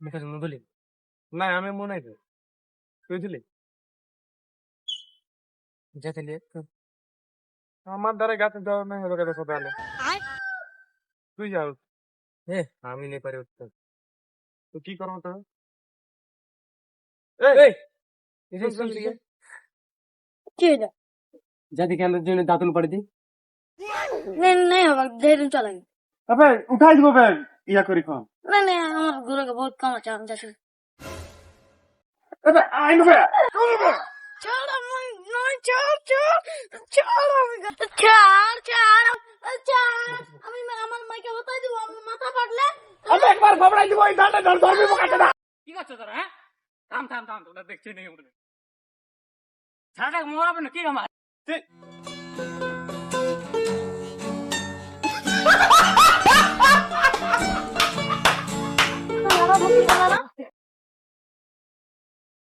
মুখে জন্য বলি না আমি মনে নাই তুই দিলি যেতে লিয়ে আমার দ্বারা গাছে যাওয়া না হবে কথা তাহলে তুই যাও এ আমি নেই পারি উঠতে তো কি করবো তো এই এসে শুন দিকে কি এটা যাতে কেন জন্য দাঁতন পড়ে দি नहीं होगा देर में चलेंगे अबे उठाई দিব বে ইয়া করি কোন नहीं हमारे गुरु का बहुत कम अच्छा हम जैसे अबे आई नो বে छोड़ नहीं छोड़ আমি আমার মাইকে বতাই দিব মাথা ফাটলে अबे एक बार फबड़ाई দিব এই দাঁড়া ধর ধরবি মুখাতে না কি করছো তোরা হ্যাঁ থাম থাম থাম তোরা দেখছিস নেই উঠবে ছাড়া মোরাবে না কি আমার না